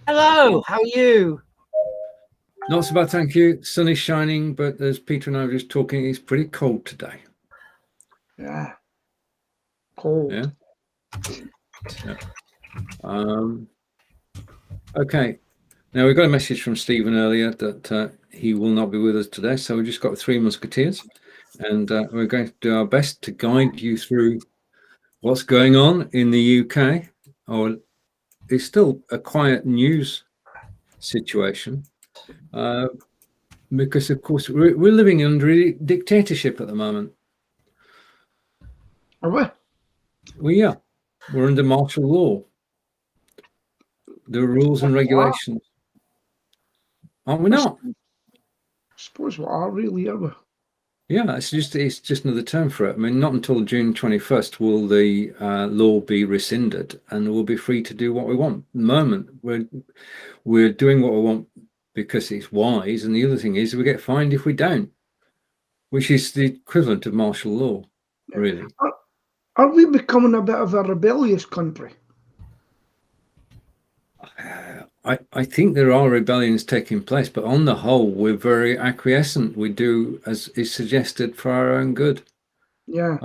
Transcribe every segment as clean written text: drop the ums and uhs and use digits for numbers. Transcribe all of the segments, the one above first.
Hello, how are you? Not so bad, thank you. Sun is shining, but as Peter and I were just talking, it's pretty cold today. Yeah. Cold. Yeah. Yeah. Okay. Now we got a message from Stephen earlier that he will not be with us today, so we just got Three Musketeers, and we're going to do our best to guide you through what's going on in the UK. Or it's still a quiet news situation. Because of course we're living under a dictatorship at the moment. Are we? We are. We're under martial law. There are rules and regulations. Aren't we not? I suppose we are really, are we? Yeah, it's just another term for it. I mean, not until June 21st will the law be rescinded, and we'll be free to do what we want. At the moment, we're doing what we want because it's wise, and the other thing is we get fined if we don't, which is the equivalent of martial law, really. Are we becoming a bit of a rebellious country? I think there are rebellions taking place, but on the whole, we're very acquiescent. We do as is suggested for our own good. Yeah.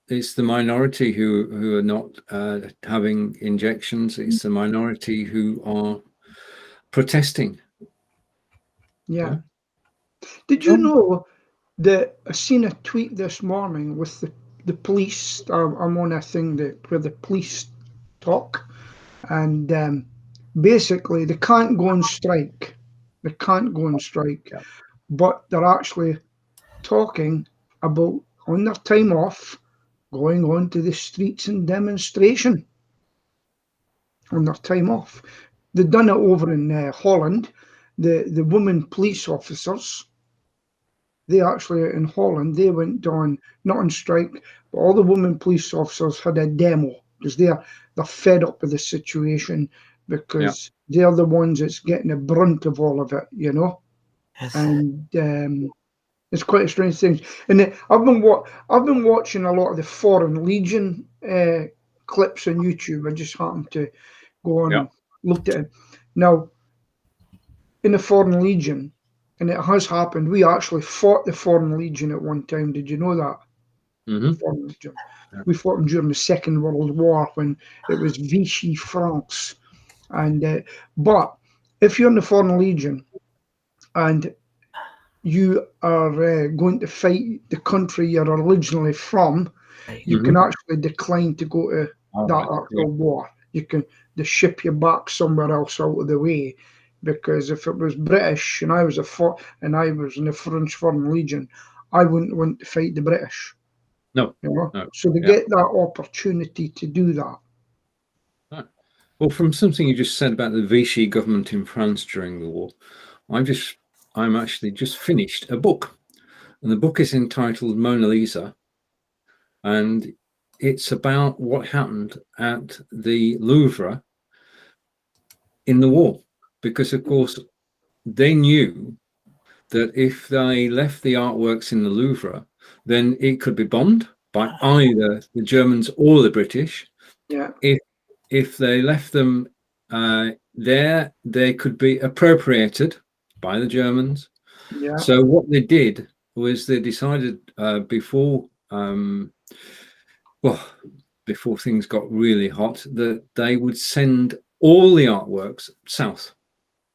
It's the minority who are not having injections. It's the minority who are protesting. Yeah. Did you know that I seen a tweet this morning with the police? I'm on a thing where the police talk, and basically they can't go on strike. They can't go on strike, but they're actually talking about on their time off going onto the streets and demonstration on their time off. They've done it over in Holland. The women police officers, they actually in Holland, they went on, not on strike, but all the women police officers had a demo because they're fed up with the situation because they're the ones that's getting the brunt of all of it, you know. Yes. And it's quite a strange thing. And I've been watching a lot of the Foreign Legion clips on YouTube. I just happened to go on and looked at it. Now, in the Foreign Legion, and it has happened, we actually fought the Foreign Legion at one time. Did you know that? Mm-hmm. Foreign Legion. We fought them during the Second World War when it was Vichy France. And but if you're in the Foreign Legion and you are going to fight the country you're originally from, you can actually decline to go to that actual war. They ship you back somewhere else out of the way, because if it was British and I was in the French Foreign Legion, I wouldn't want to fight the British. No. So they get that opportunity to do that. Well, from something you just said about the Vichy government in France during the war, I'm actually just finished a book, and the book is entitled Mona Lisa, and it's about what happened at the Louvre in the war, because of course they knew that if they left the artworks in the Louvre, then it could be bombed by either the Germans or the British. Yeah. If they left them there, they could be appropriated by the Germans. Yeah. So what they did was they decided before things got really hot, that they would send all the artworks south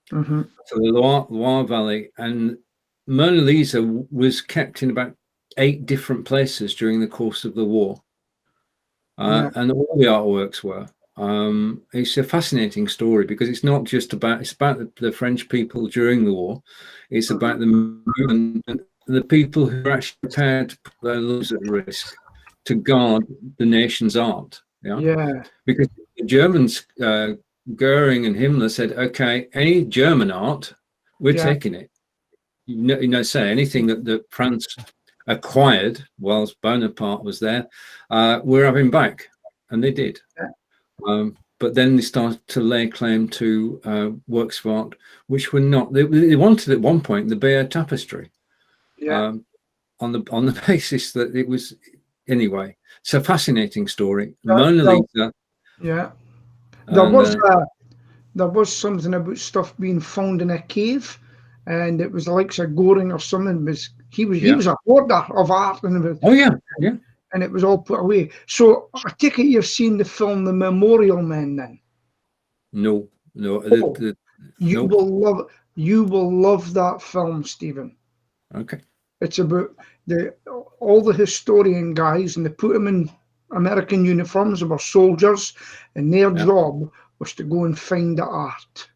to the Loire Valley, and Mona Lisa was kept in about 8 different places during the course of the war, and all the artworks were. It's a fascinating story because it's not just about the French people during the war. It's about the movement and the people who are actually prepared to put their lives at risk to guard the nation's art. Because the Germans, Goering and Himmler said, okay, any German art, we're taking it. Say anything that France acquired whilst Bonaparte was there, we're having back, and they did. But then they started to lay claim to works of art which were not. They wanted at one point the Bear Tapestry, on the basis that it was. Anyway, it's a fascinating story. Mona Lisa. Yeah. There And, was something about stuff being found in a cave, and it was like a Goring or something. He was a hoarder of art, and and it was all put away. So I take it you've seen the film The Memorial Men, then? No. You will love that film, Stephen. Okay. It's about all the historian guys, and they put them in American uniforms. They were soldiers, and their job was to go and find the art.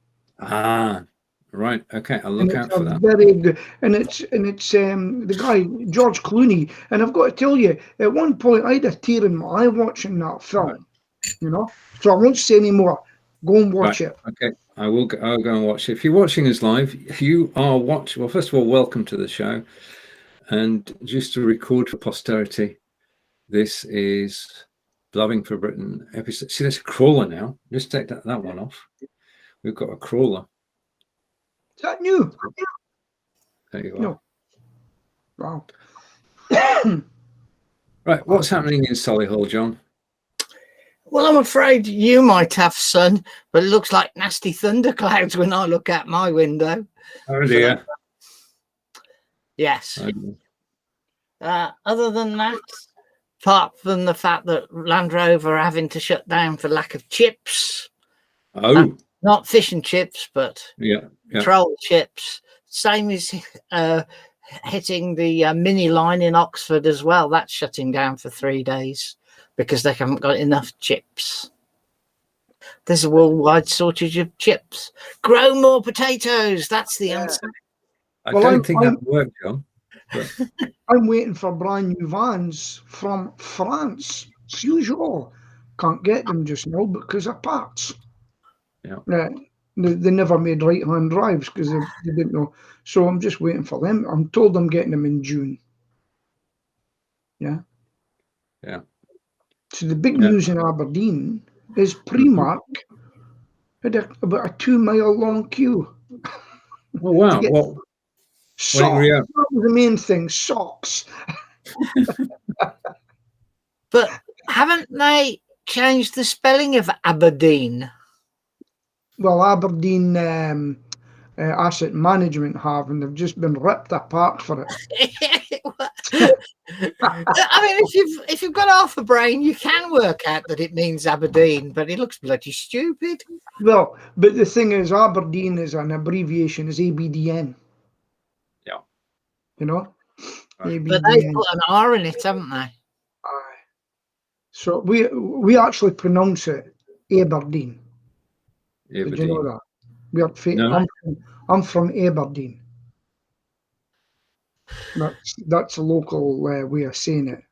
Right. Okay. I'll look out for that. Very good, and it's the guy George Clooney. And I've got to tell you, at one point I had a tear in my eye watching that film. You know, so I won't say any more. Go and watch it. Okay. I'll go and watch it. If you're watching us live, you are watching. Well, first of all, welcome to the show. And just to record for posterity, this is Blabbing for Britain episode. See, there's a crawler now. Just take that one off. We've got a crawler. Is that new? There you are. No. Wow. Right. What's happening in Solihull, John? Well, I'm afraid you might have sun, but it looks like nasty thunderclouds when I look out my window. Oh dear. Yes. Other than that, apart from the fact that Land Rover are having to shut down for lack of chips. Oh. Not fish and chips, but yeah. troll chips. Same as hitting the mini line in Oxford as well. That's shutting down for 3 days because they haven't got enough chips. There's a worldwide shortage of chips. Grow more potatoes. That's the answer. I don't think that worked, John. But... I'm waiting for brand new vans from France. As usual. Can't get them just now because of parts. Yeah. They never made right-hand drives because they didn't know. So I'm just waiting for them. I'm told I'm getting them in June. Yeah. Yeah. So the big news in Aberdeen is Primark had about a 2 mile long queue. Oh wow! What? Socks. That was the main thing. Socks. But haven't they changed the spelling of Aberdeen? Well, Aberdeen Asset Management have, and they've just been ripped apart for it. I mean, if you've got half a brain, you can work out that it means Aberdeen, but it looks bloody stupid. Well, but the thing is, Aberdeen is an abbreviation, is ABDN. Yeah. You know? Right. But they put an R in it, haven't they? Aye. So we actually pronounce it Aberdeen. Did you know that? We are No. I'm from Aberdeen. That's a local way of saying it.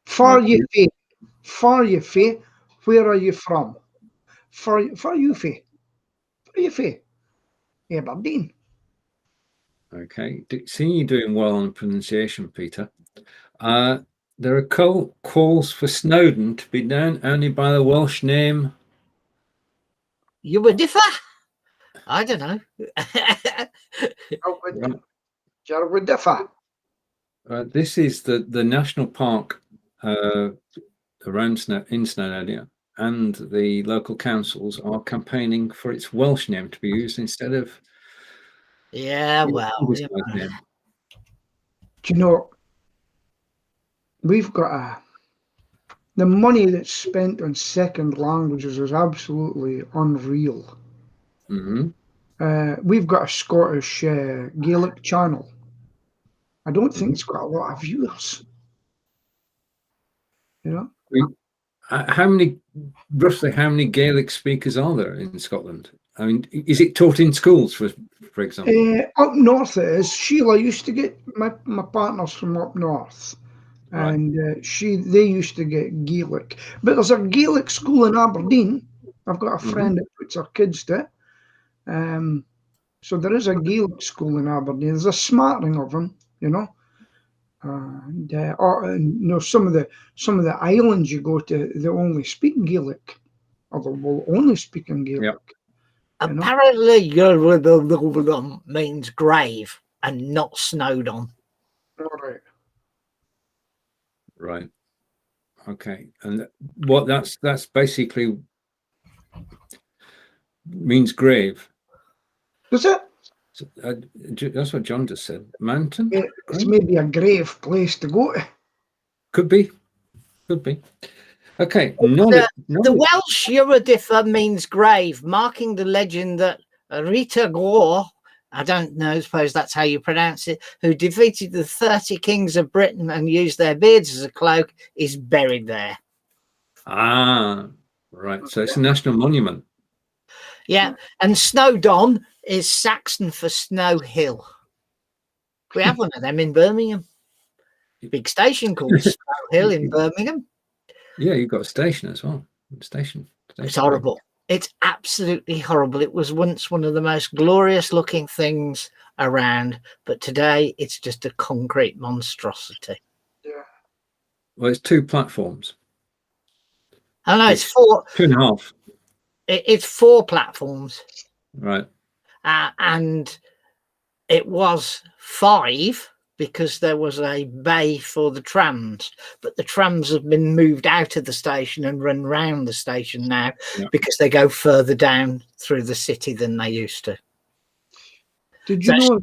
Far you fae. Where are you from? Far you fae. Where are you fae? Aberdeen. Okay. Seeing you doing well on pronunciation, Peter. There are calls for Snowdon to be known only by the Welsh name. You would differ? I don't know. Would differ. This is the national park around Snowdonia, and the local councils are campaigning for its Welsh name to be used instead of. Yeah, well. Do you know, we've got the money that's spent on second languages is absolutely unreal. Mm-hmm. We've got a Scottish Gaelic channel. I don't think it's got a lot of viewers. You know, roughly how many Gaelic speakers are there in Scotland? I mean, is it taught in schools, for example? Up north it is. Sheila used to get my partner's from up north, and they used to get Gaelic. But there's a Gaelic school in Aberdeen. I've got a friend that puts her kids to. So there is a Gaelic school in Aberdeen. There's a smattering of them, you know. And you know, some of the islands you go to, they only speak Gaelic, or they will only speak in Gaelic. Yep. Apparently, means grave and not snowed on. All right. Right. Okay. And what that's basically means grave. Does it? So, that's what John just said. Mountain? It's maybe a grave place to go to. Could be. Could be. Okay. The Welsh Uradiffer means grave, marking the legend that Rita Gore, I don't know, I suppose that's how you pronounce it, who defeated the 30 kings of Britain and used their beards as a cloak, is buried there. Ah, right. So it's a national monument. Yeah, and Snowdon is Saxon for Snow Hill. We have one of them in Birmingham. Big station called Snow Hill in Birmingham. Yeah, you've got a station as well. Station. It's horrible. It's absolutely horrible. It was once one of the most glorious looking things around, but today it's just a concrete monstrosity. Yeah. Well, it's 2 platforms. I know it's 4. 2.5. It's 4 platforms. Right. And it was 5 because there was a bay for the trams, but the trams have been moved out of the station and run round the station now because they go further down through the city than they used to. Did you know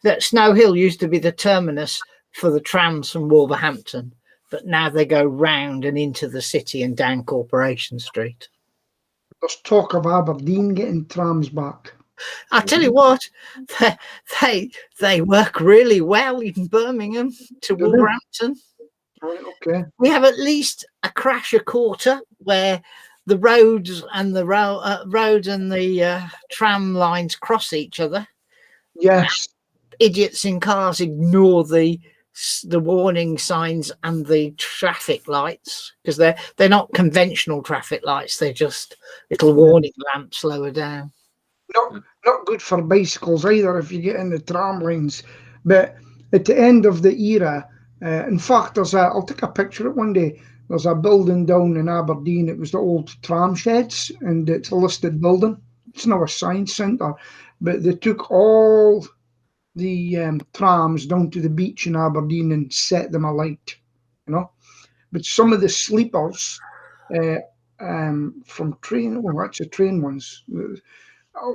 that Snow Hill used to be the terminus for the trams from Wolverhampton, but now they go round and into the city and down Corporation Street? There's talk of Aberdeen getting trams back. I tell you what, they work really well in Birmingham to Wolverhampton. Right, okay. We have at least a crash a quarter where the roads and the tram lines cross each other. Yes. Idiots in cars ignore the warning signs and the traffic lights because they're not conventional traffic lights. They're just little warning lamps lower down. Not good for bicycles either if you get in the tram lines. But at the end of the era, in fact, I'll take a picture of it one day. There's a building down in Aberdeen. It was the old tram sheds, and it's a listed building. It's now a science centre, but they took all the trams down to the beach in Aberdeen and set them alight, you know. But some of the sleepers from train, actually train ones,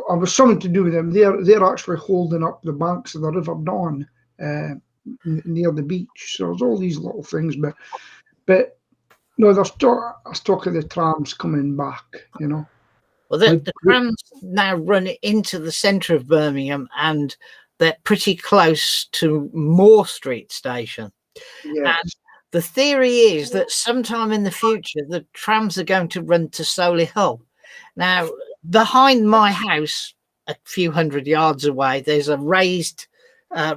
I was something to do with them. They're actually holding up the banks of the River Don near the beach. So there's all these little things, but no, there's talk of the trams coming back, you know. Well, the trams now run into the centre of Birmingham, and they're pretty close to Moore Street Station. Yes. And the theory is that sometime in the future, the trams are going to run to Solihull. Now, behind my house, a few hundred yards away, there's a raised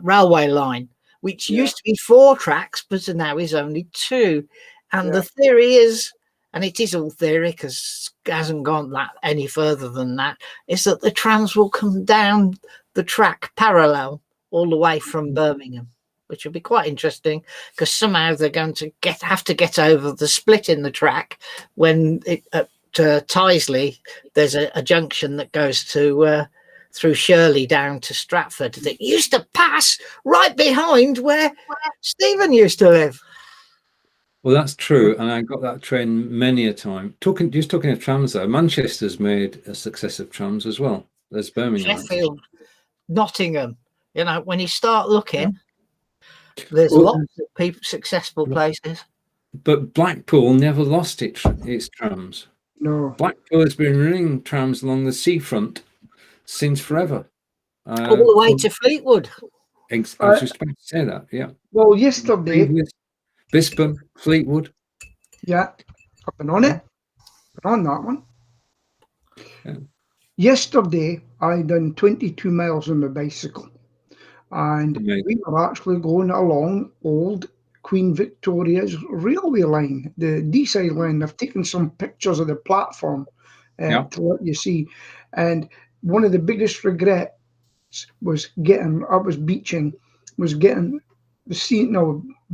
railway line, which used to be 4 tracks, but now is only 2. And the theory is, and it is all theory because it hasn't gone any further than that, is that the trams will come down the track parallel all the way from Birmingham, which will be quite interesting because somehow they're going to have to get over the split in the track when at Tyseley there's a junction that goes to through Shirley down to Stratford that used to pass right behind where Stephen used to live. Well, that's true, and I got that train many a time. Talking of trams, though, Manchester's made a success of trams as well. There's Birmingham, Sheffield, Nottingham. You know, when you start looking, there's lots of successful places. But Blackpool never lost its trams. No, Blackpool has been running trams along the seafront since forever. All the way to Fleetwood. I was just about to say that. Yeah. Well, yesterday. Bispham, Fleetwood. Yeah, I've been on it. Been on that one. Yeah. Yesterday, I done 22 miles on my bicycle, and we were actually going along old Queen Victoria's railway line, the D-side line. I've taken some pictures of the platform to let you see. And one of the biggest regrets was getting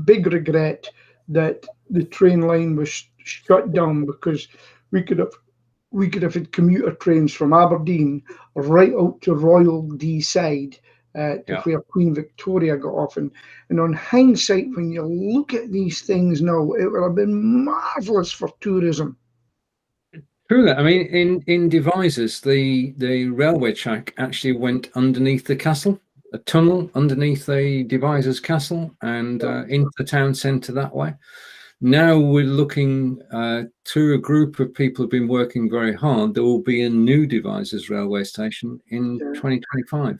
big regret that the train line was shut down because we could have had commuter trains from Aberdeen right out to Royal D-side to where Queen Victoria got off. And on hindsight, when you look at these things now, it would have been marvellous for tourism. True that. I mean, in Devizes, the railway track actually went underneath the castle, a tunnel underneath the Devizes castle, and into the town centre that way. Now we're looking through a group of people who've been working very hard. There will be a new Devizes railway station in 2025.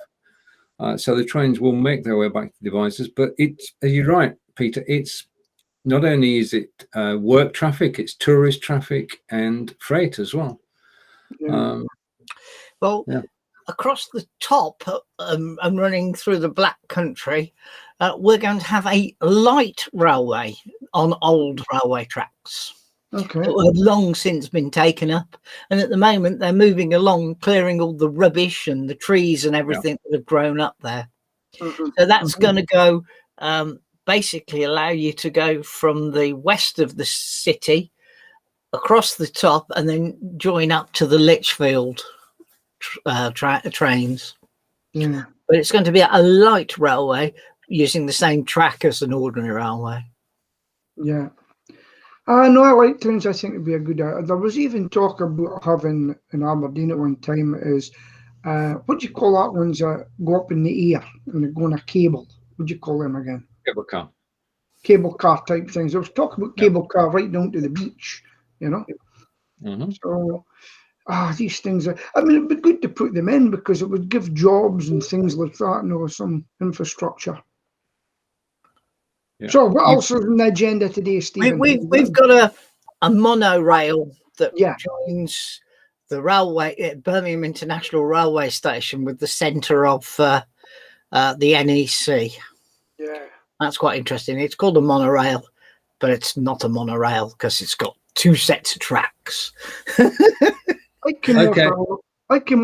So the trains will make their way back to Devizes, but you're right, Peter, it's not only is it work traffic, it's tourist traffic and freight as well. Yeah. Across the top and running through the Black Country, we're going to have a light railway on old railway tracks. Okay. That have long since been taken up, and at the moment they're moving along, clearing all the rubbish and the trees and everything that have grown up there. So that's going to go. Basically allow you to go from the west of the city across the top and then join up to the Lichfield trains. Yeah. But it's going to be a light railway using the same track as an ordinary railway. Yeah. No, I like trains. I think it'd be a good idea. There was even talk about having in Aberdeen at one time is, what do you call that ones that go up in the air and they go on a cable? What do you call them again? Cable car type things. There was talk about cable car right down to the beach, you know. So, these things are. I mean, it'd be good to put them in because it would give jobs and things like that. You know, some infrastructure. Yeah. So, what else is on the agenda today, Stephen? We've got a monorail that joins the railway, Birmingham International Railway Station, with the centre of the NEC. Yeah. That's quite interesting. It's called a monorail, but it's not a monorail because it's got two sets of tracks. I came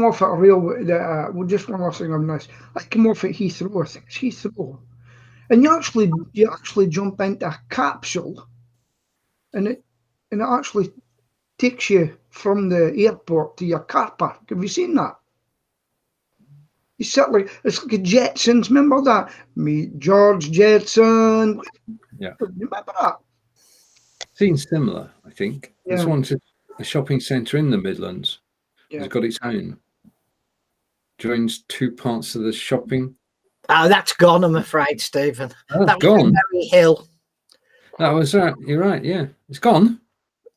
off at a railway. Well, just one last thing on this. I came off at Heathrow. I think it's Heathrow, and you actually jump into a capsule, and it actually takes you from the airport to your car park. Have you seen that? You sit like it's like a Jetsons. Remember that? Meet George Jetson. Yeah. Remember that? Seems similar, I think. Yeah. This one's a shopping centre in the Midlands. Yeah. It's got its own. Joins two parts of the shopping. Oh, that's gone, I'm afraid, Stephen. Oh, that was gone. Merry Hill. That was right. You're right. Yeah, it's gone.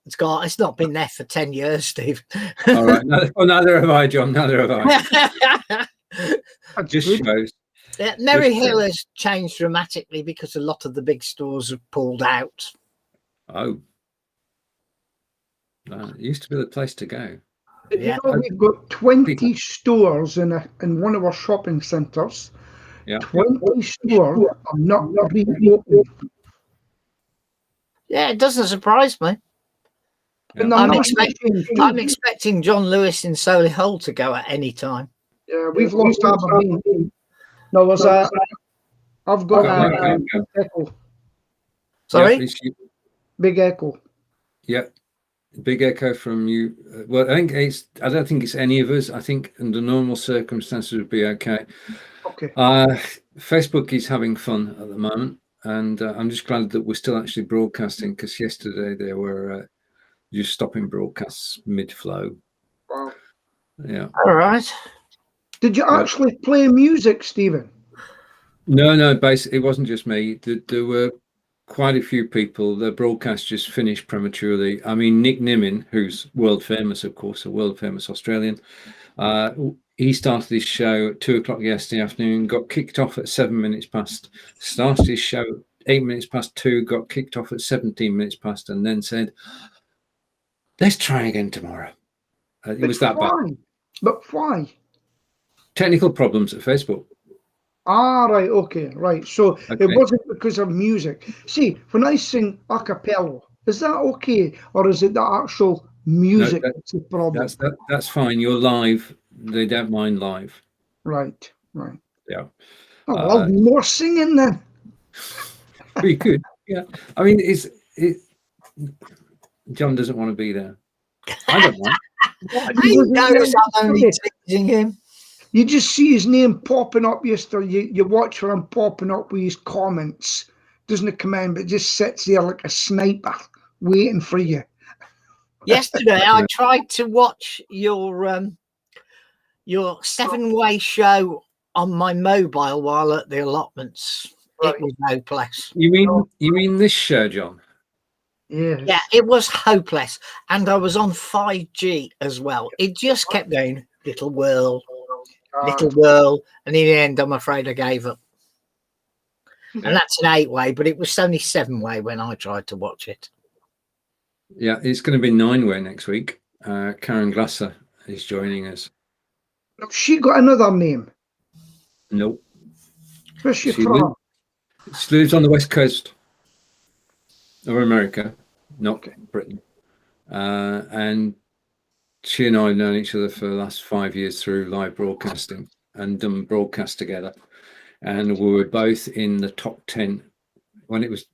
It's gone. It's not been there for 10 years, Steve. All right. Neither have I, John. Neither have I. Just shows. Yeah, Merry Hill has changed dramatically because a lot of the big stores have pulled out. Oh. It used to be the place to go. Yeah. You know, we've got 20 stores in one of our shopping centres. Yeah. 20 stores are not reopened. Yeah, it doesn't surprise me. Yeah. I'm expecting John Lewis in Solihull to go at any time. Yeah, we've lost Aberdeen. No, was that? I've got Echo. Sorry? Big Echo. Yeah. Big echo from you. Well, I don't think it's any of us. I think under normal circumstances it would be okay. Okay. Facebook is having fun at the moment, and I'm just glad that we're still actually broadcasting because yesterday they were just stopping broadcasts mid-flow. Wow. Yeah. All right. Did you actually play music, Stephen? No. Basically, it wasn't just me. There were quite a few people. The broadcast just finished prematurely. I mean, Nick Nimmin, who's world famous, of course, a world famous Australian, he started his show at 2:00 yesterday afternoon, got kicked off at 7 minutes past, started his show 8 minutes past 2, got kicked off at 17 minutes past, and then said, let's try again tomorrow. It was that bad. But why? Technical problems at Facebook. Ah, right, okay, right. So it wasn't because of music. See, when I sing a cappella, is that okay? Or is it the actual music that's the problem? That's fine. You're live. They don't mind live. Right. Yeah. Oh, well, more singing then. We could. Yeah. I mean, John doesn't want to be there. I don't want. I notice I'm only teasing him. You just see his name popping up yesterday. You watch for him popping up with his comments. Doesn't come in, but just sits there like a sniper waiting for you. Yesterday, I tried to watch your 7-way show on my mobile while at the allotments. Right. It was hopeless. You mean this show, John? Yes. Yeah, it was hopeless. And I was on 5G as well. It just kept going, little whirl, little whirl. And in the end, I'm afraid I gave up. Yeah. And that's an 8-way, but it was only 7-way when I tried to watch it. Yeah, it's going to be 9-way next week. Karen Glasser is joining us. She got another name. Nope. Where's she from? She lives on the west coast of America, not Britain. And she and I have known each other for the last 5 years through live broadcasting and done broadcasts together. And we were both in the top 10. When it was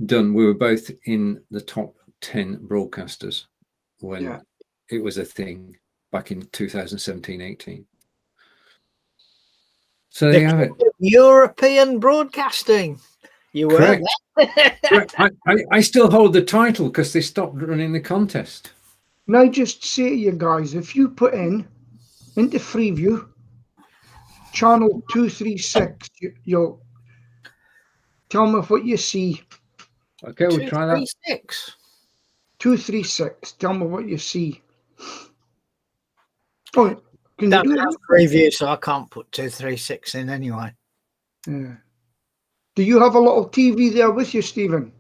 done, we were both in the top 10 broadcasters when it was a thing back in 2017-18. So there you have it. European broadcasting. You were Correct. Correct. I still hold the title because they stopped running the contest. And I just say to you guys, if you put into Freeview, channel 236, you'll tell me what you see. Okay, we'll try that. 236. Tell me what you see. Oh, can Don't you do have it? preview, so I can't put 236 in anyway. Yeah. Do you have a little TV there with you, Stephen?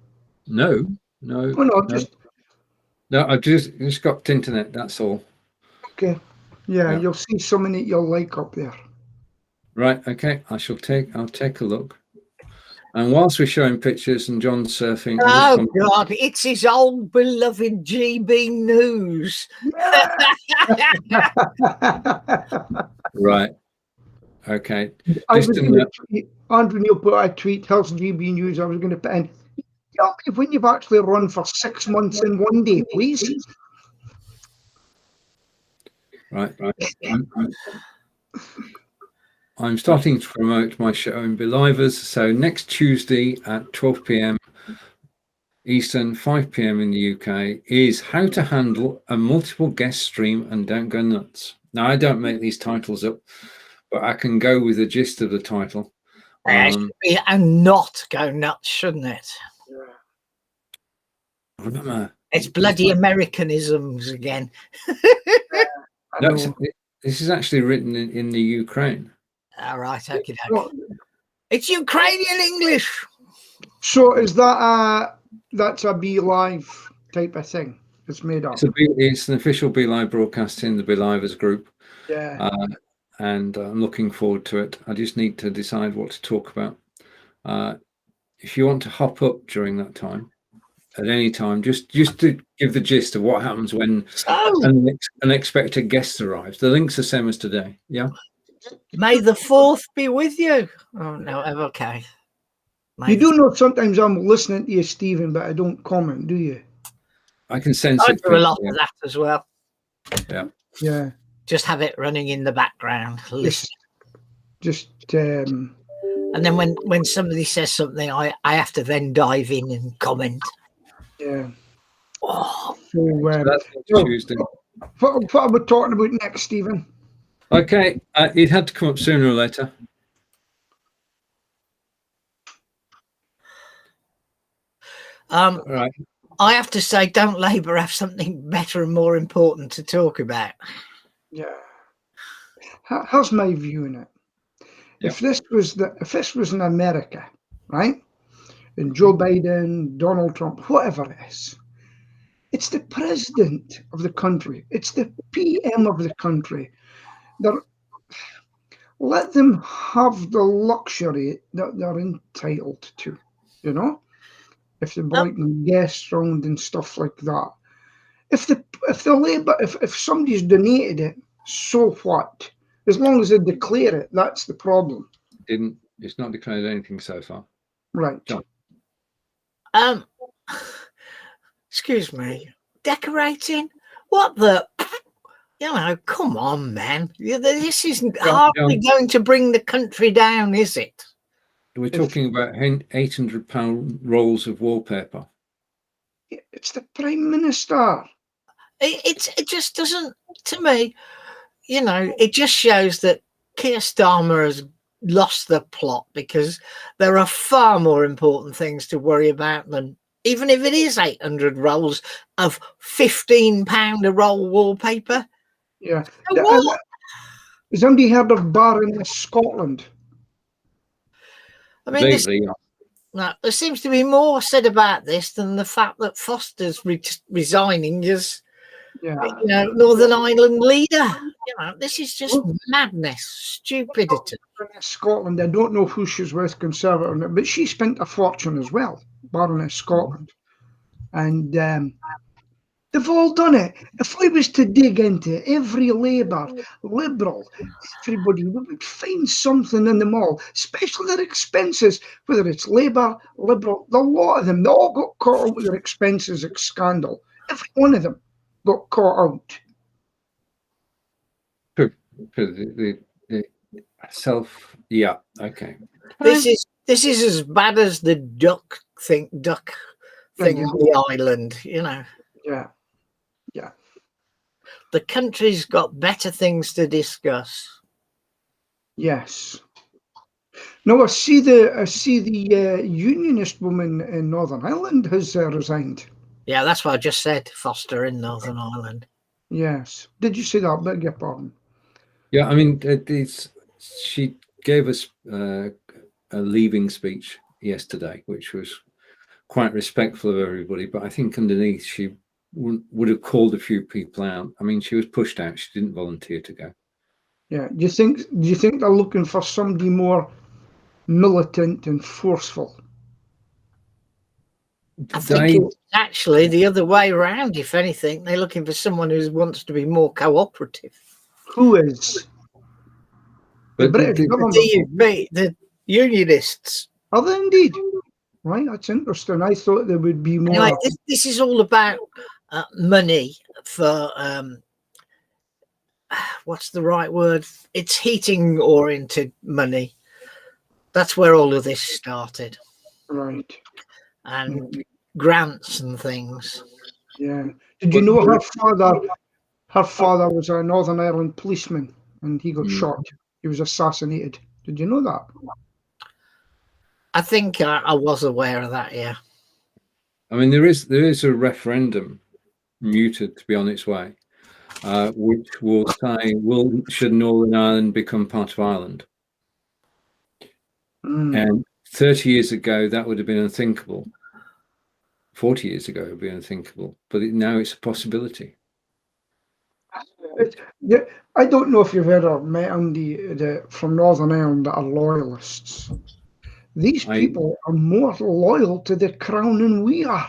No. Oh, no, No, I've just got internet, that's all. Okay. Yeah, you'll see something that you'll like up there. Right, okay. I'll take a look. And whilst we're showing pictures and John surfing, oh God, it's his old beloved GB News. Yeah. Right. Okay. Andrew Neil put a tweet, tells GB News I was going to put in. Tell me when you've actually run for 6 months in one day, please. Right. I'm starting to promote my show in Be.Livers. So next Tuesday at 12 p.m. Eastern, 5 p.m. in the UK is how to handle a multiple guest stream and don't go nuts. Now, I don't make these titles up, but I can go with the gist of the title. And not go nuts, shouldn't it? Remember, it's bloody Americanisms again. No, this is actually written in the Ukraine. All right, okay. It's Ukrainian English. So is that that's a Be.Live type of thing? It's made up. It's an official Be.Live broadcast in the Be.Livers group. Yeah. And I'm looking forward to it. I just need to decide what to talk about. If you want to hop up during that time, at any time, just to give the gist of what happens when an unexpected guest arrives. The link's the same as today. Yeah. May the 4th be with you. Oh no, okay. You do know sometimes I'm listening to you, Stephen, but I don't comment, do you? I can sense it. I do a lot of that as well. Yeah. Yeah. Just have it running in the background. Listen. And then when somebody says something, I have to then dive in and comment. Yeah. Oh. So that's Tuesday. What are we talking about next, Stephen? Okay, it had to come up sooner or later. Right. I have to say, don't Labour have something better and more important to talk about? Yeah. How's my view on it? Yeah. If this was in America, right, and Joe Biden, Donald Trump, whatever it is, it's the president of the country, it's the PM of the country. Let them have the luxury that they're entitled to, you know. If they're bringing guests around and stuff like that. If somebody's donated it, so what? As long as they declare it, that's the problem. It's not declared anything so far. Right. John. Excuse me. Decorating? What the? You know, come on, man. This isn't hardly going to bring the country down, is it? We're talking about £800 rolls of wallpaper. It's the Prime Minister. It just doesn't, to me, you know, it just shows that Keir Starmer has lost the plot, because there are far more important things to worry about than, even if it is 800 rolls of £15 a roll wallpaper. Yeah. So what? Has anybody heard of Baroness Scotland? I mean, Vaguely, yeah. no, there seems to be more said about this than the fact that Foster's resigning as, you know, Northern Ireland leader. You know, this is just madness, stupidity. Baroness Scotland, I don't know who she's with, Conservative, but she spent a fortune as well, Baroness Scotland. And they've all done it. If I was to dig into every Labour, Liberal, everybody, we would find something in them all, especially their expenses, whether it's Labour, Liberal, a lot of them, they all got caught out with their expenses scandal. Every one of them got caught out. The yeah, okay. This is as bad as the duck thing on the island, you know. Yeah. The country's got better things to discuss. Yes. No, I see the unionist woman in Northern Ireland has resigned. Yeah, that's what I just said. Foster in Northern Ireland. Yes. Did you see that? Beg your pardon. Yeah, I mean, she gave us a leaving speech yesterday, which was quite respectful of everybody. But I think underneath she would have called a few people out. I mean, she was pushed out. She didn't volunteer to go. Yeah. Do you think they're looking for somebody more militant and forceful? I think it's actually the other way around. If anything, they're looking for someone who wants to be more cooperative. Who is? The British government. The unionists. Are they indeed? Right, that's interesting. I thought there would be more. Anyway, this is all about money for what's the right word? It's heating oriented money. That's where all of this started. Right. And grants and things. Yeah. Did you know her father was a Northern Ireland policeman and he got shot? He was assassinated. Did you know that? I think I was aware of that, yeah. I mean, there is a referendum muted to be on its way, which will say, should Northern Ireland become part of Ireland? And 30 years ago, that would have been unthinkable. 40 years ago, it would be unthinkable. But now it's a possibility. Yeah, I don't know if you've ever met the from Northern Ireland that are loyalists. These people are more loyal to the crown than we are.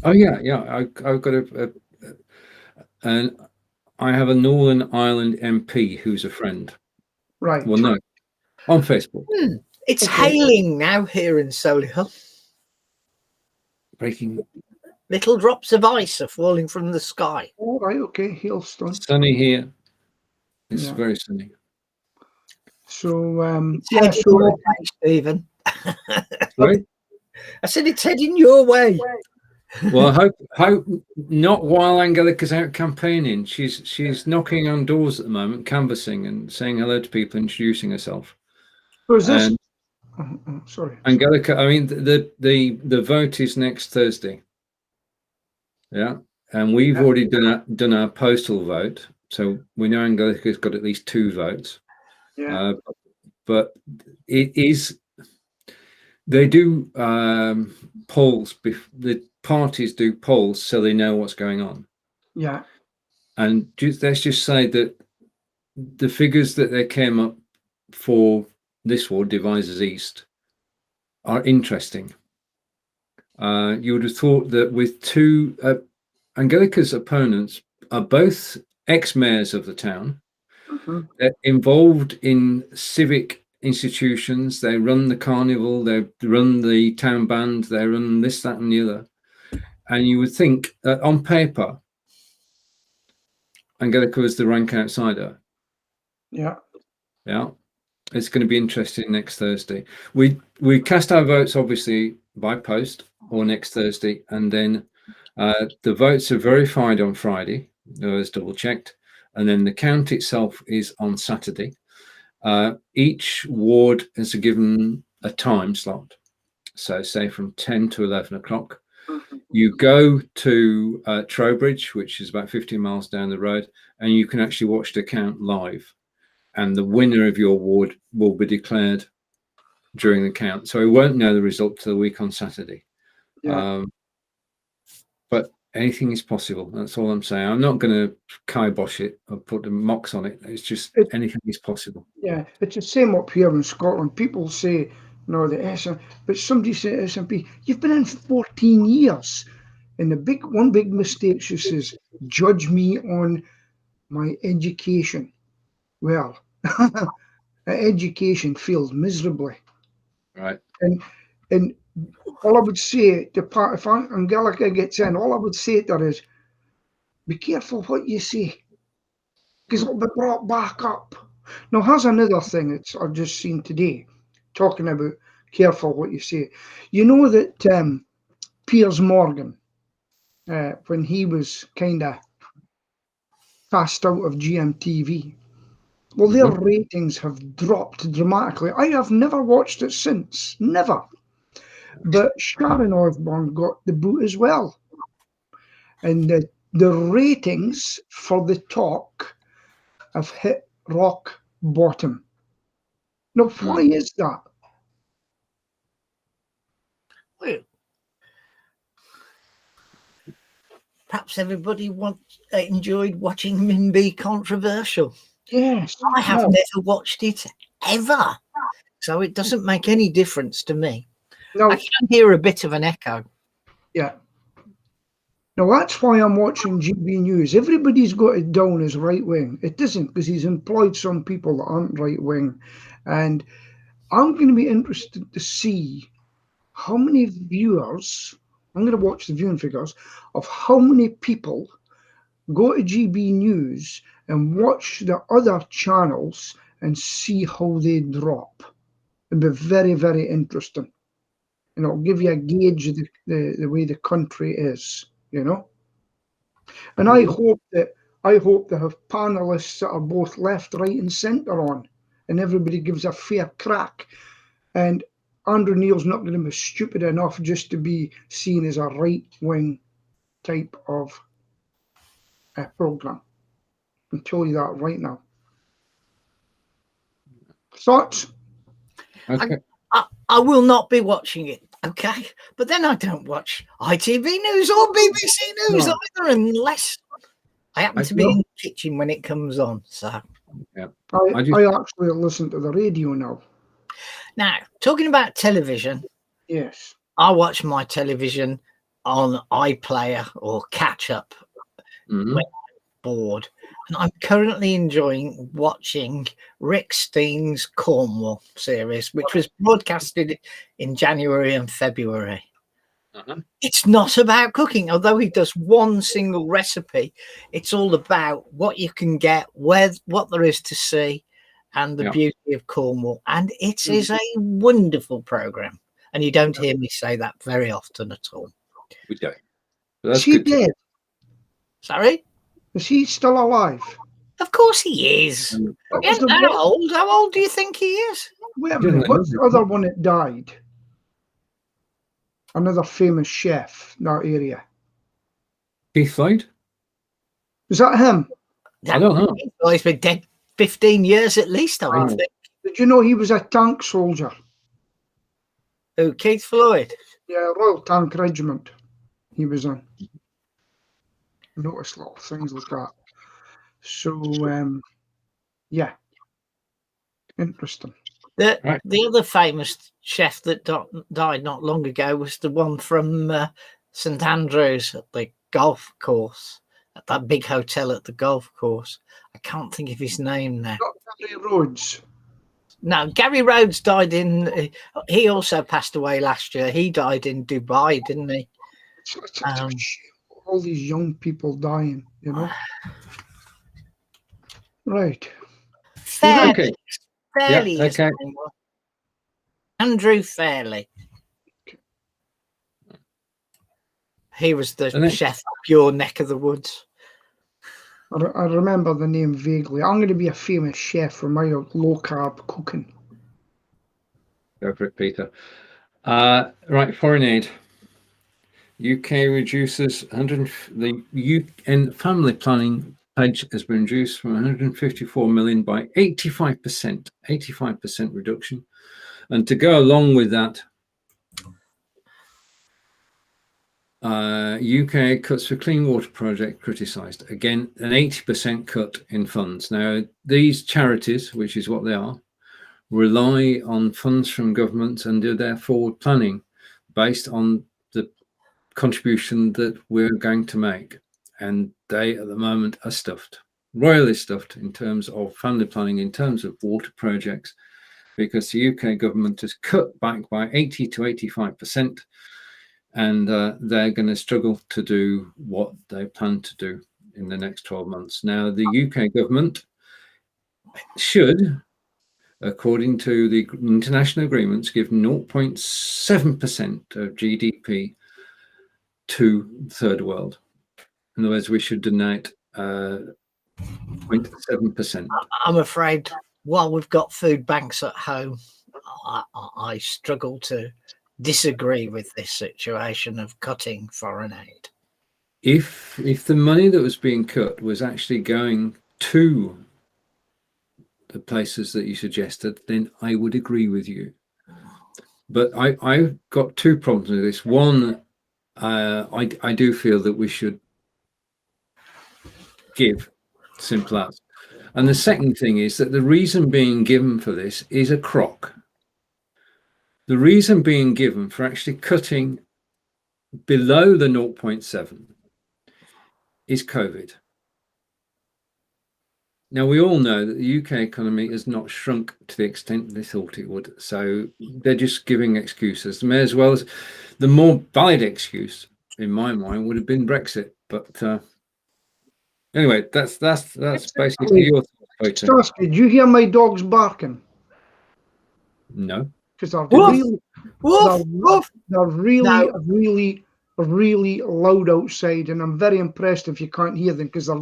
Oh yeah. I've got and I have a Northern Ireland MP who's a friend. Right. Well, no, on Facebook. It's hailing now here in Solihull. Breaking. Little drops of ice are falling from the sky. All right. Okay. Hailstone. Sunny here. It's very sunny. So, Stephen. Right? I said it's heading your way. Well, I hope not while Angelica's out campaigning. She's knocking on doors at the moment, canvassing and saying hello to people, introducing herself. Who's this? Sorry, Angelica. I mean, the vote is next Thursday. Yeah, and we've already done our postal vote, so we know Angelica's got at least 2 votes. Yeah, but it is. They do polls. The parties do polls, so they know what's going on. Yeah, and let's just say that the figures that they came up for this war, Devisers East, are interesting. You would have thought that with 2, Angelica's opponents are both ex-mayors of the town. They're involved in civic institutions. They run the carnival, they run the town band, they run this, that, and the other. And you would think that on paper, Angelica was the rank outsider. Yeah. It's going to be interesting next Thursday. We cast our votes obviously by post or next Thursday, and then The votes are verified on Friday. It was double checked, and then the count itself is on Saturday. Each ward is given a time slot. So say from 10 to 11 o'clock. You go to Trowbridge, which is about 15 miles down the road, and you can actually watch the count live. And the winner of your ward will be declared during the count. So we won't know the result till the week on Saturday. Yeah. But anything is possible. That's all I'm saying. I'm not going to kibosh it or put the mocks on it. It's just anything is possible. Yeah, it's the same up here in Scotland. People say, no, the SNP, but somebody said SNP, you've been in for 14 years. And one big mistake, she says, judge me on my education. Well, education failed miserably. Right. And all I would say to if Angelica gets in, all I would say to her is, be careful what you say, because it'll be brought back up. Now, here's another thing I've just seen today, talking about careful what you say. You know that Piers Morgan, when he was kind of cast out of GMTV, well, their ratings have dropped dramatically. I have never watched it since, never. But Sharon Osbourne got the boot as well. And the ratings for the talk have hit rock bottom. Now, why is that? Well, perhaps everybody enjoyed watching him be controversial. Yes. I have never watched it ever, so it doesn't make any difference to me. No. I can hear a bit of an echo. Yeah. Now, that's why I'm watching GB News. Everybody's got it down as right-wing. It isn't, because he's employed some people that aren't right-wing. And I'm going to be interested to see how many viewers, I'm going to watch the viewing figures of how many people go to GB News and watch the other channels and see how they drop. It'll be very, very interesting. And it'll give you a gauge of the way the country is, you know. And I hope they have panelists that are both left, right, and centre on, and everybody gives a fair crack. And Andrew Neil's not going to be stupid enough just to be seen as a right-wing type of programme. I can tell you that right now. Thoughts? Okay. I will not be watching it, okay? But then I don't watch ITV News or BBC News either, unless I happen to be in the kitchen when it comes on. So, yeah, I actually listen to the radio now. Now, talking about television, yes, I watch my television on iPlayer or catch up when I'm bored. And I'm currently enjoying watching Rick Steen's Cornwall series, which was broadcasted in January and February. It's not about cooking, although he does one single recipe. It's all about what you can get, what there is to see, and the beauty of Cornwall. And it is a wonderful program. And you don't hear me say that very often at all. We don't. That's she dead? Sorry? Is he still alive? Of course he is. How old do you think he is? Wait a minute. What's the other one that died? Another famous chef in that area. Keith Floyd? Is that him? I don't know. Well, he's been dead 15 years at least, I would think. Did you know he was a tank soldier? Who, Keith Floyd? Yeah, Royal Tank Regiment he was in. Notice little things like that. So, yeah. Interesting. The other famous chef that died not long ago was the one from St Andrews at the golf course, at that big hotel at the golf course. I can't think of his name now. Not Gary Rhodes. No, Gary Rhodes died in. He also passed away last year. He died in Dubai, didn't he? All these young people dying, you know. Right. Fairley. Okay. Fairley is okay. Andrew Fairley. He was the chef up your neck of the woods. I remember the name vaguely. I'm going to be a famous chef for my low-carb cooking. Go for it, Peter. Right, foreign aid. UK reduces the UN family planning pledge has been reduced from 154 million by 85%. 85% reduction. And to go along with that, UK cuts for clean water project criticised. Again, an 80% cut in funds. Now, these charities, which is what they are, rely on funds from governments and do their forward planning based on the contribution that we're going to make. And they, at the moment, are stuffed, royally stuffed in terms of family planning, in terms of water projects, because the UK government has cut back by 80 to 85%. And they're going to struggle to do what they plan to do in the next 12 months. Now, the UK government should, according to the international agreements, give 0.7% of GDP to the third world. In other words, we should donate 0.7%. I'm afraid while we've got food banks at home, I struggle to disagree with this situation of cutting foreign aid. If the money that was being cut was actually going to the places that you suggested, then I would agree with you. But I've got two problems with this. One, I do feel that we should give, simple as. And the second thing is that the reason being given for this is a crock. The reason being given for actually cutting below the 0.7 is COVID. Now, we all know that the UK economy has not shrunk to the extent they thought it would. So they're just giving excuses. May as well as the more valid excuse, in my mind, would have been Brexit. But anyway, that's basically your thought. Stas, did you hear my dogs barking? No. Because they're really loud outside, and I'm very impressed if you can't hear them because they're.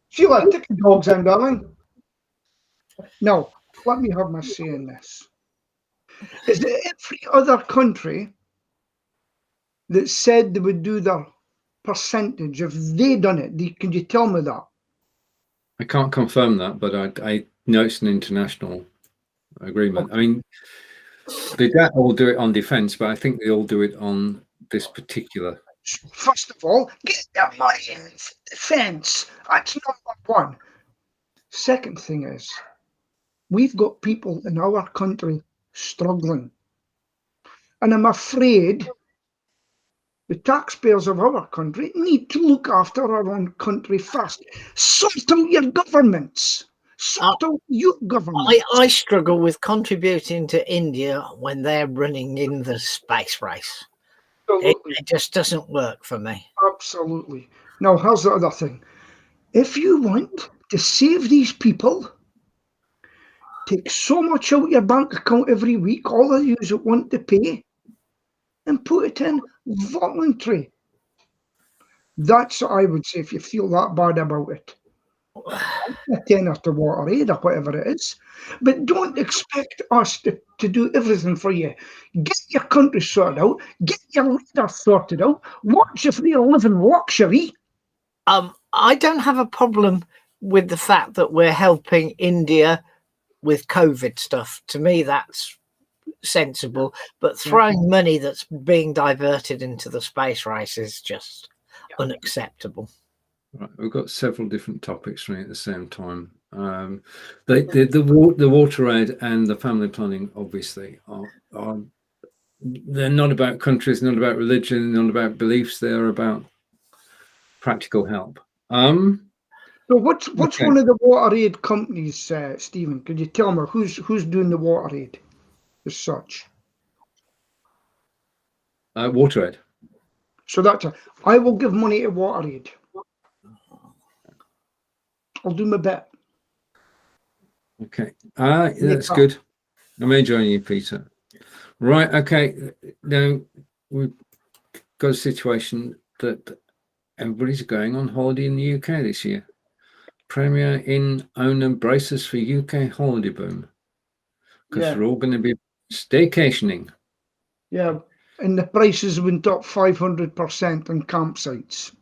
Sheila, take the dogs in, darling. Now, let me have my say in this. Is it every other country that said they would do their percentage? If they done it, can you tell me that? I can't confirm that, but I know it's an international agreement. I mean, they don't all do it on defence, but I think they all do it on this particular. First of all, get your money in defence. That's number one. Second thing is, we've got people in our country struggling. And I'm afraid the taxpayers of our country need to look after our own country first. Sort out your governments. Sort out your government. I struggle with contributing to India when they're running in the space race. It just doesn't work for me. Absolutely. Now, here's the other thing. If you want to save these people, take so much out your bank account every week, all of you that want to pay, and put it in voluntary. That's what I would say if you feel that bad about it. A tenner to water aid or whatever it is. But don't expect us to do everything for you. Get your country sorted out. Get your leaders sorted out. Watch if they live in luxury. I don't have a problem with the fact that we're helping India with COVID stuff. To me, that's sensible. But throwing money that's being diverted into the space race is just unacceptable. Right, we've got several different topics running at the same time. The water aid and the family planning, obviously, are they're not about countries, not about religion, not about beliefs. They're about practical help. So what's one of the water aid companies, Stephen? Could you tell me who's doing the water aid as such? Water aid. So I will give money to water aid. I'll do my bit. Okay. That's good. I may join you, Peter. Right. Okay. Now got a situation that everybody's going on holiday in the UK this year. Premier Inn owner braces for UK holiday boom because we're all going to be staycationing. Yeah, and the prices went up 500% on campsites.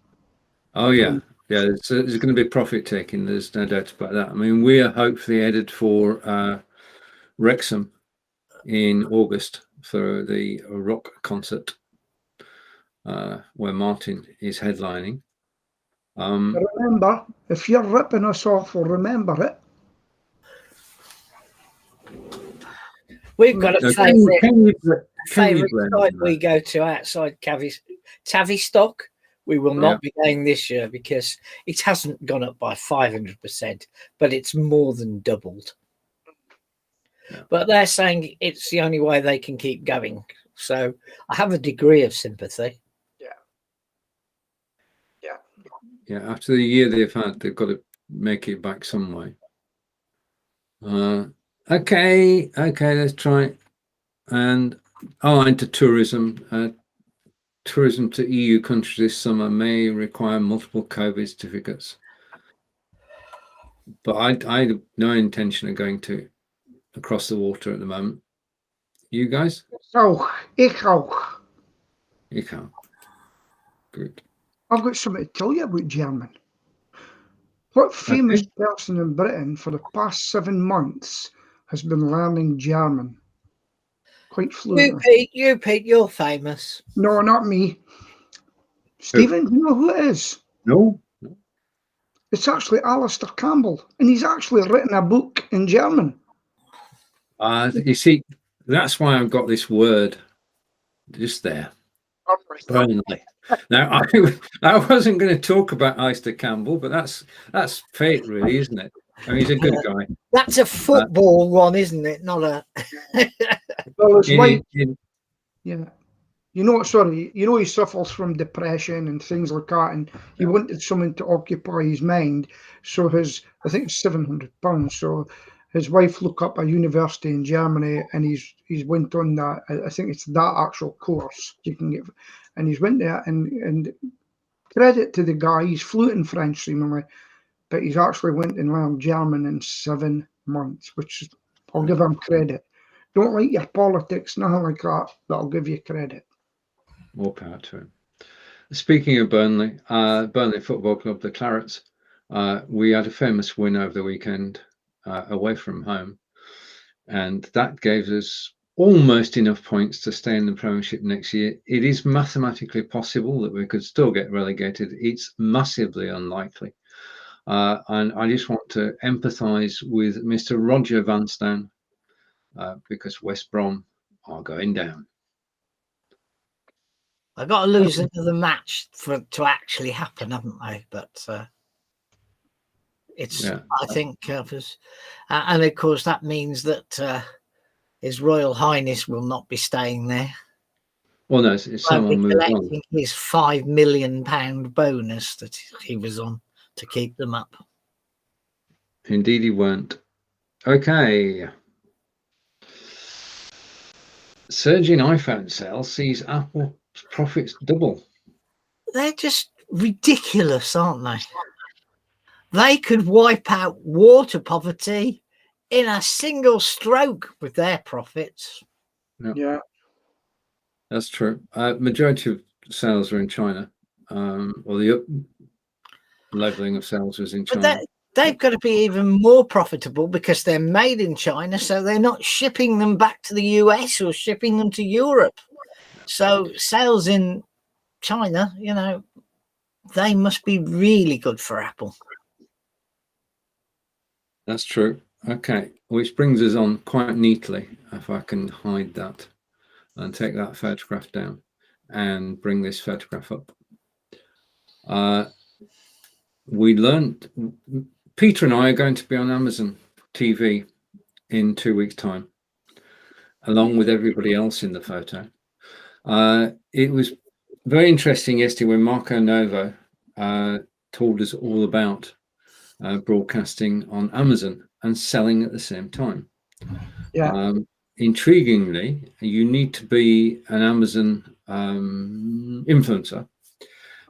Oh yeah, yeah. There's going to be profit taking. There's no doubt about that. I mean, we are hopefully headed for Wrexham in August for the rock concert where Martin is headlining. Remember, if you're ripping us off, we'll remember it. We've got a favourite site we go to outside Tavistock. We will not be going this year because it hasn't gone up by 500%, but it's more than doubled. Yeah. But they're saying it's the only way they can keep going. So I have a degree of sympathy. Yeah, after the year they've had, they've got to make it back some way. Okay, let's try. And into tourism. Tourism to EU countries this summer may require multiple COVID certificates. But I have no intention of going to across the water at the moment. You guys? Ich auch. Good. I've got something to tell you about German. What famous person in Britain for the past 7 months has been learning German? Quite fluently. You, Pete, you're famous. No, not me. Stephen, do you know who it is? No. It's actually Alistair Campbell, and he's actually written a book in German. You see, that's why I've got this word just there. Burnley. Now, I wasn't going to talk about Alistair Campbell, but that's fate, really, isn't it? I mean, he's a good guy. That's a football one, isn't it? Not a. Well, his wife. Yeah. You know, he suffers from depression and things like that, and he wanted something to occupy his mind. So I think it's £700. So his wife looked up a university in Germany, and he's went on that. I think it's that actual course you can get, and he's went there. And credit to the guy, he's fluent in French, seemingly, but he's actually went and learned German in 7 months, which I'll give him credit. Don't like your politics, nothing like that, but I'll give you credit. More power to him. Speaking of Burnley, Burnley Football Club, the Clarets, we had a famous win over the weekend away from home, and that gave us almost enough points to stay in the Premiership next year. It is mathematically possible that we could still get relegated. It's massively unlikely. And I just want to empathise with Mr. Roger Vanstone because West Brom are going down. I've got to lose another match for it to actually happen, haven't they? But it's, I think, and of course that means that His Royal Highness will not be staying there. Well, no, it's someone moved on. His £5 million bonus that he was on to keep them up. Indeed, he weren't. Okay. Surging iPhone sales sees Apple profits double. They're just ridiculous, aren't they? They could wipe out water poverty in a single stroke with their profits. Yeah. That's true. Majority of sales are in China. Or the leveling of sales was in China. But they've got to be even more profitable because they're made in China, so they're not shipping them back to the US or shipping them to Europe. So sales in China, they must be really good for Apple. That's true. Okay, which brings us on quite neatly, if I can hide that and take that photograph down and bring this photograph up. We learned, Peter and I are going to be on Amazon TV in 2 weeks' time, along with everybody else in the photo. It was very interesting yesterday when Marco Novo told us all about broadcasting on Amazon and selling at the same time. Yeah. intriguingly, you need to be an Amazon influencer.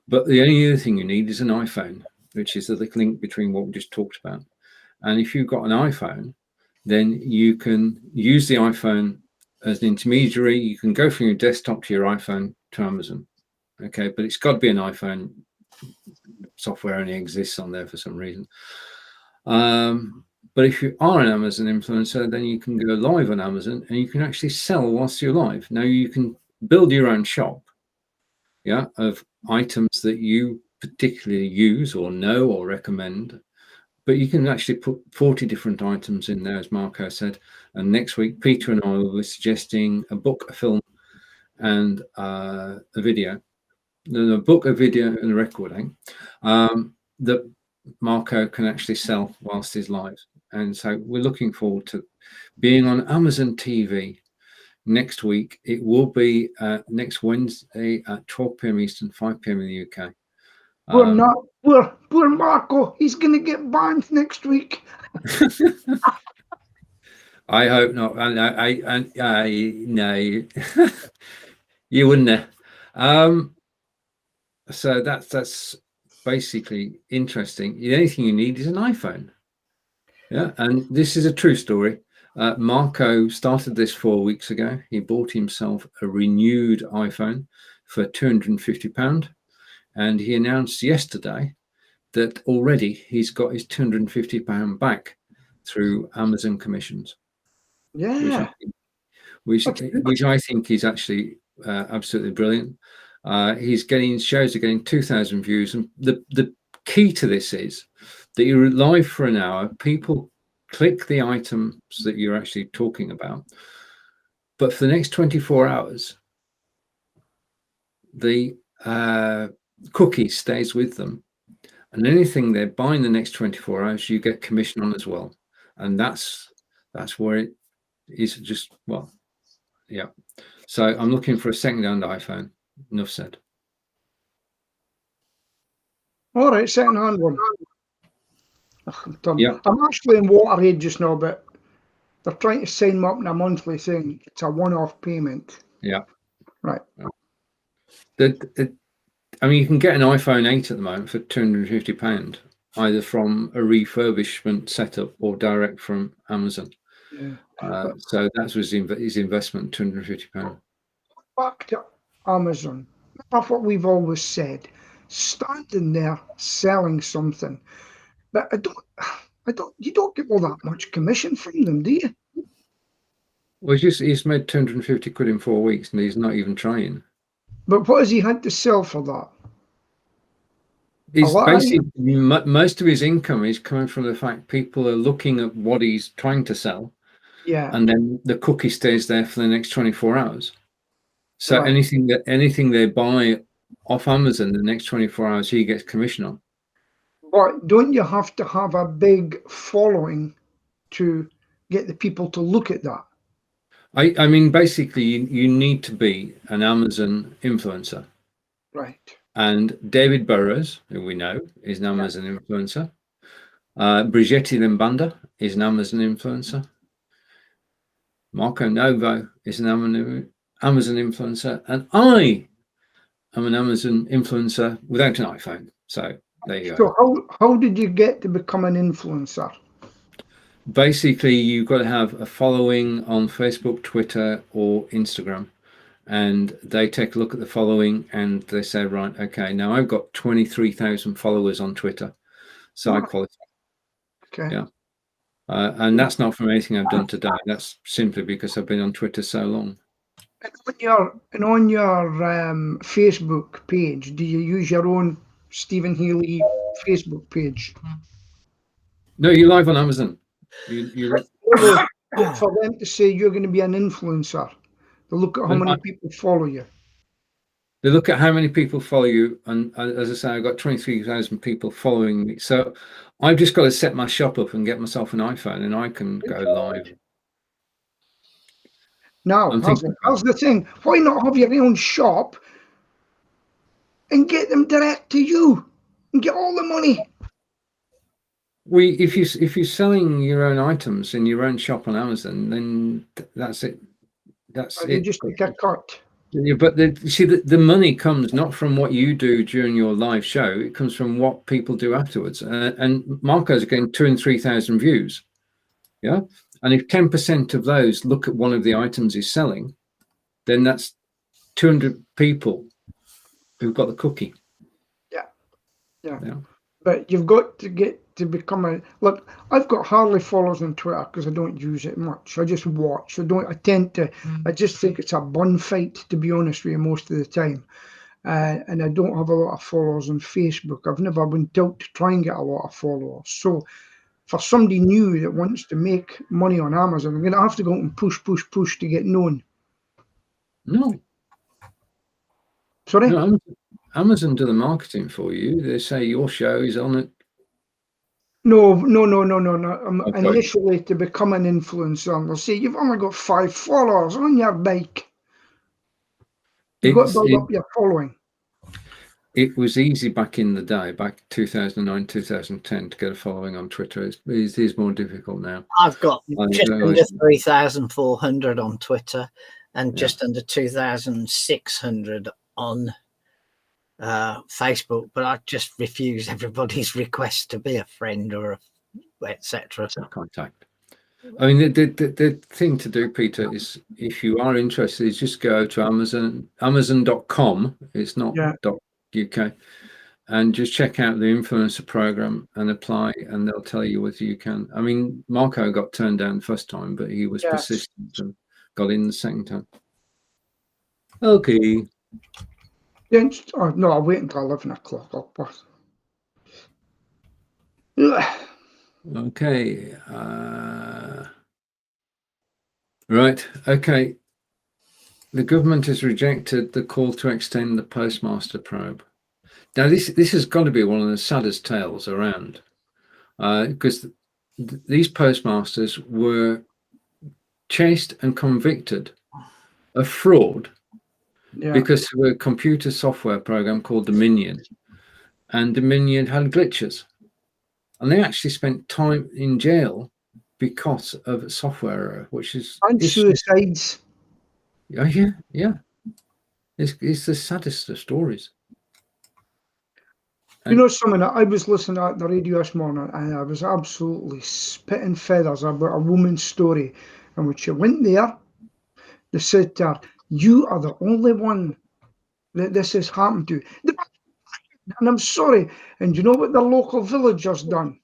But the only other thing you need is an iPhone, which is the link between what we just talked about. And if you've got an iPhone, then you can use the iPhone as an intermediary. You can go from your desktop to your iPhone to Amazon. Okay, but it's got to be an iPhone. Software only exists on there for some reason. But if you are an Amazon influencer, then you can go live on Amazon and you can actually sell whilst you're live. Now you can build your own shop, yeah, of items that you particularly use or know or recommend. But you can actually put 40 different items in there, as Marco said. And next week, Peter and I will be suggesting a book, a film, and a video. A book, a video, and a recording that Marco can actually sell whilst he's live. And so we're looking forward to being on Amazon TV next week. It will be next Wednesday at 12 p.m. Eastern, 5 p.m. in the UK. Poor Marco. He's going to get banned next week. I hope not. I no, you wouldn't. So that's basically interesting. The only thing you need is an iPhone. Yeah, and this is a true story. Marco started this 4 weeks ago. He bought himself a renewed iPhone for £250, and he announced yesterday that already he's got his £250 back through Amazon commissions. Yeah, which I think is actually absolutely brilliant. His shows are getting 2,000 views, and the key to this is that you're live for an hour. People click the items that you're actually talking about, but for the next 24 hours, the cookie stays with them, and anything they're buying the next 24 hours, you get commission on as well, and that's where it is. Just well, yeah. So I'm looking for a second-hand iPhone. Enough said. All right, second-hand one. I'm done. Yeah. I'm actually in Waterhead just now, but they're trying to sign me up in a monthly thing. It's a one-off payment. Yeah. Right. I mean, you can get an iPhone 8 at the moment for £250, either from a refurbishment setup or direct from Amazon. Yeah. So that was his investment, £250. Back to Amazon. That's what we've always said. Standing there selling something, but you don't get all that much commission from them, do you? Well, he's made 250 quid in 4 weeks, and he's not even trying. But what has he had to sell for that? He's basically most of his income is coming from the fact people are looking at what he's trying to sell, and then the cookie stays there for the next 24 hours. So anything they buy off Amazon the next 24 hours, he gets commission on. But don't you have to have a big following to get the people to look at that? I mean, basically, you need to be an Amazon influencer. Right. And David Burrows, who we know, is an Amazon influencer. Brigitte Limbanda is an Amazon influencer. Marco Novo is an Amazon influencer. And I am an Amazon influencer without an iPhone. So there you go. So how did you get to become an influencer? Basically, you've got to have a following on Facebook, Twitter, or Instagram. And they take a look at the following and they say, right, okay, now I've got 23,000 followers on Twitter. So I qualify. Okay. Yeah. And that's not from anything I've done today. That's simply because I've been on Twitter so long. And on your Facebook page, do you use your own Stephen Healy Facebook page? No, you're live on Amazon. You're for them to say you're going to be an influencer. They look at how many people follow you. They look at how many people follow you, and as I say, I've got 23,000 people following me. So I've just got to set my shop up and get myself an iPhone, and I can go live. Now, how's the thing? Why not have your own shop and get them direct to you and get all the money? if you're selling your own items in your own shop on Amazon, then that's it. That's They it. just take a cut. Yeah, but you see, the money comes not from what you do during your live show. It comes from what people do afterwards. And Marco's getting 2,000 and 3,000 views. Yeah. And if 10% of those look at one of the items he's selling, then that's 200 people who've got the cookie. Yeah. Yeah. But you've got to get to become a look. I've got hardly followers on Twitter because I don't use it much. I just watch. I tend to. I just think it's a bun fight, to be honest with you, most of the time. And I don't have a lot of followers on Facebook. I've never been told to try and get a lot of followers. So for somebody new that wants to make money on Amazon, I'm going to have to go out and push to get known. No. Sorry? No, Amazon do the marketing for you. They say your show is on it. No. Okay. Initially, to become an influencer, they'll say, you've only got 5 followers on your bike. You've got to build up your following. It was easy back in the day, back 2009, 2010, to get a following on Twitter. It is more difficult now. I've got just under 3,400 on Twitter and just under 2,600 on Facebook, but I just refuse everybody's request to be a friend or etc. Contact. I mean, the thing to do, Peter, is if you are interested, is just go to amazon.com. It's not .uk, and just check out the influencer program and apply, and they'll tell you whether you can. I mean, Marco got turned down the first time, but he was persistent and got in the second time. Okay. No, I'll wait until 11 o'clock. Okay. Right. Okay. The government has rejected the call to extend the postmaster probe. Now, this has got to be one of the saddest tales around, because these postmasters were chased and convicted of fraud because of a computer software program called Dominion, and Dominion had glitches, and they actually spent time in jail because of a software error, which is suicides. Yeah. It's the saddest of stories. You know something, I was listening at the radio this morning and I was absolutely spitting feathers about a woman's story. And when she went there, they said to her, you are the only one that this has happened to. And I'm sorry. And you know what the local villagers done?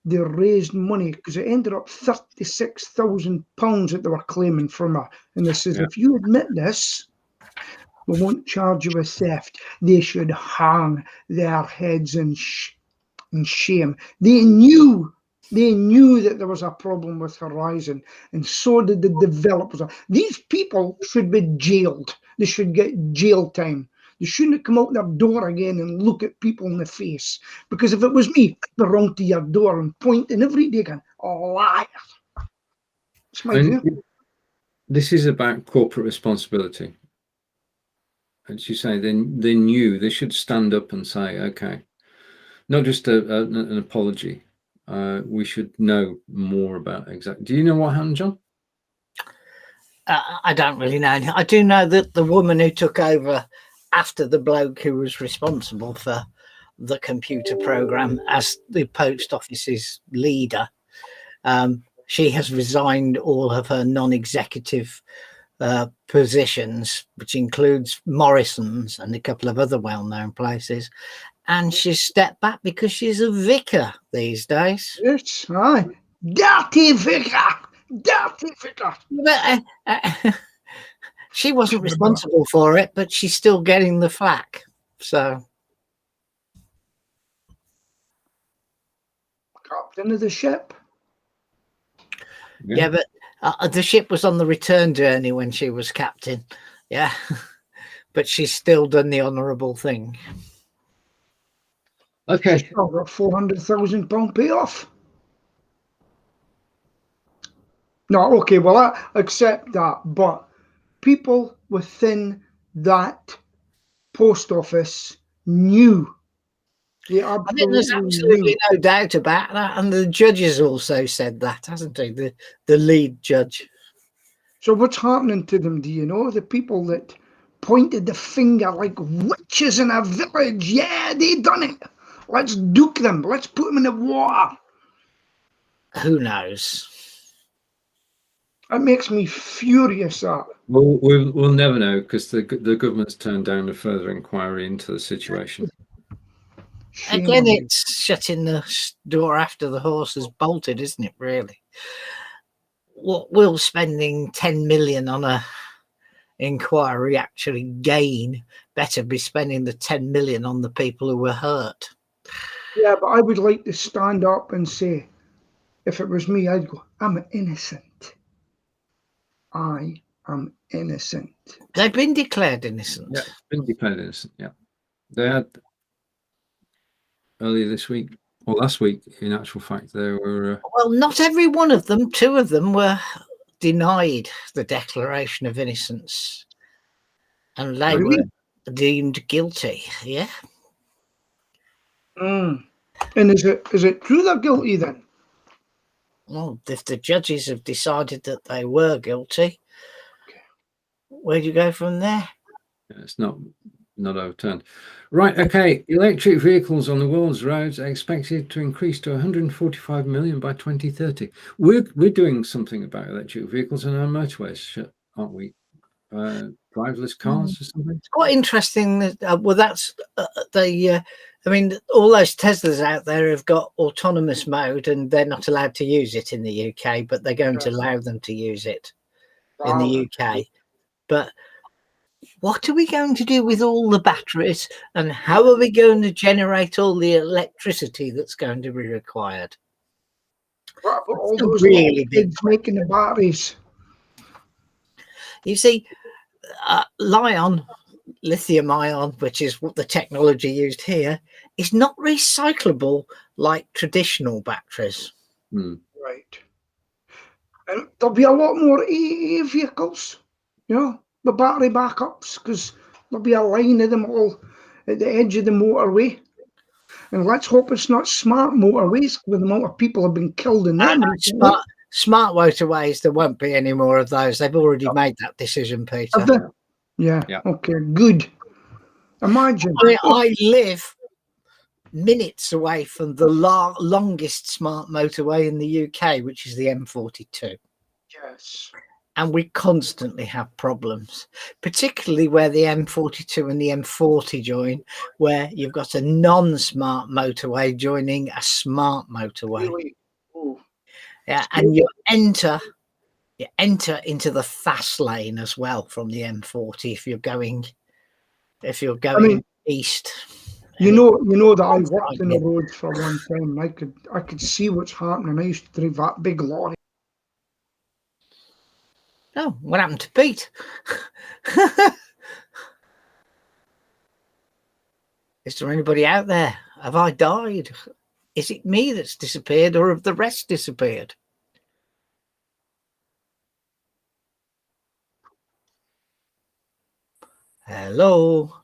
They raised money because it ended up £36,000 that they were claiming from her. And they says, if you admit this, we won't charge you with theft. They should hang their heads in shame. They knew that there was a problem with Horizon, and so did the developers. These people should be jailed. They should get jail time. They shouldn't have come out their door again and look at people in the face. Because if it was me, I'd be round to your door and pointing every day again, liar. It's my view. This is about corporate responsibility. As you say, they knew they should stand up and say, okay, not just an apology. We should know more about exactly. Do you know what happened, John? I don't really know. I do know that the woman who took over after the bloke who was responsible for the computer program as the post office's leader, she has resigned all of her non-executive positions, which includes Morrison's and a couple of other well-known places, and she's stepped back because she's a vicar these days. Yes, right. Dirty vicar. But, she wasn't responsible for it, but she's still getting the flack. So, captain of the ship. Yeah, but the ship was on the return journey when she was captain. Yeah, but she's still done the honourable thing. Okay. I've got £400,000 payoff. No, okay, well, I accept that, but people within that post office knew Yeah, I think there's absolutely. absolutely no doubt about that, and the judges also said that, hasn't he? The lead judge. So what's happening to them? Do you know, the people that pointed the finger like witches in a village? Yeah, they done it. Let's duke them. Let's put them in the water. Who knows? That makes me furious. That. Well, we'll never know, because the government's turned down a further inquiry into the situation. Shame Again, on you. it's shutting the door after the horse has bolted, isn't it? Really, what will spending 10 million on a inquiry actually gain? Better be spending the 10 million on the people who were hurt. Yeah, but I would like to stand up and say, if it was me, I'd go, I'm innocent. I am innocent. They've been declared innocent. Yeah, been declared innocent. Yeah, they had earlier this week, or last week, in actual fact, they were. Well, not every one of them. 2 of them were denied the declaration of innocence, and they Really? were deemed guilty. Yeah. And is it true they're guilty then? Well, if the judges have decided that they were guilty, where do you go from there? It's not overturned. Right, okay. Electric vehicles on the world's roads are expected to increase to 145 million by 2030. We're doing something about electric vehicles on our motorways, aren't we? Driverless cars or something? It's quite interesting that, well, that's I mean, all those Teslas out there have got autonomous mode, and they're not allowed to use it in the UK, but they're going to allow them to use it in the UK. But what are we going to do with all the batteries, and how are we going to generate all the electricity that's going to be required? What about all those really big kids making the batteries? You see, lithium ion, which is what the technology used here, is not recyclable like traditional batteries. Right. And there'll be a lot more AA vehicles, you know, the battery backups, because there'll be a line of them all at the edge of the motorway. And let's hope it's not smart motorways, with the amount of people have been killed in them. Smart motorways, there won't be any more of those. They've already made that decision, Peter. Yeah. Okay, good. Imagine. I live minutes away from the longest smart motorway in the UK, which is the M42. Yes. And we constantly have problems, particularly where the M42 and the M40 join, where you've got a non-smart motorway joining a smart motorway. Really? Oh. Yeah, and you enter into the fast lane as well from the M40 if you're going east. You know that I worked in the roads for one time. I could see what's happening. I used to drive that big lorry. Oh, what happened to Pete? Is there anybody out there? Have I died? Is it me that's disappeared, or have the rest disappeared? Hello?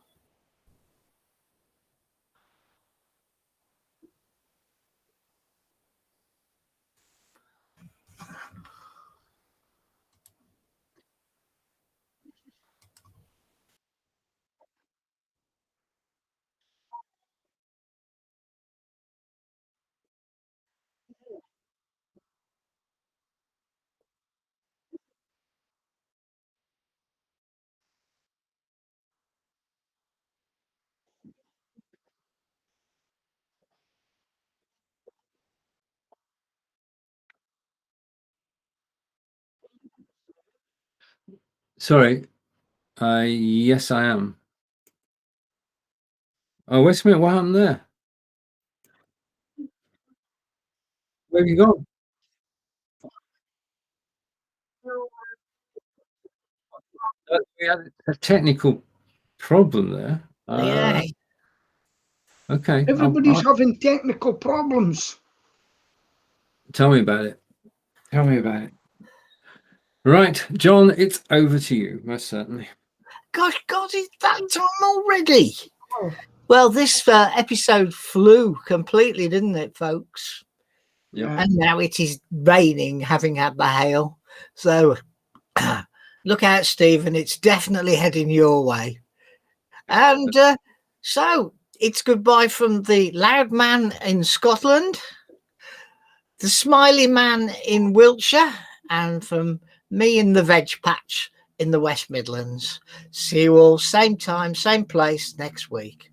Sorry. Yes, I am. Oh, wait a minute. What happened there? Where have you gone? We had a technical problem there. Yeah. Okay. Everybody's having technical problems. Tell me about it. Tell me about it. Right, John, it's over to you, most certainly. Gosh, God, it's that time already. Oh, Well, this episode flew completely, didn't it, folks? Yeah. And now it is raining, having had the hail. So look out, Stephen. It's definitely heading your way. And so it's goodbye from the loud man in Scotland, the smiley man in Wiltshire, and from me in the veg patch in the West Midlands. See you all same time, same place next week.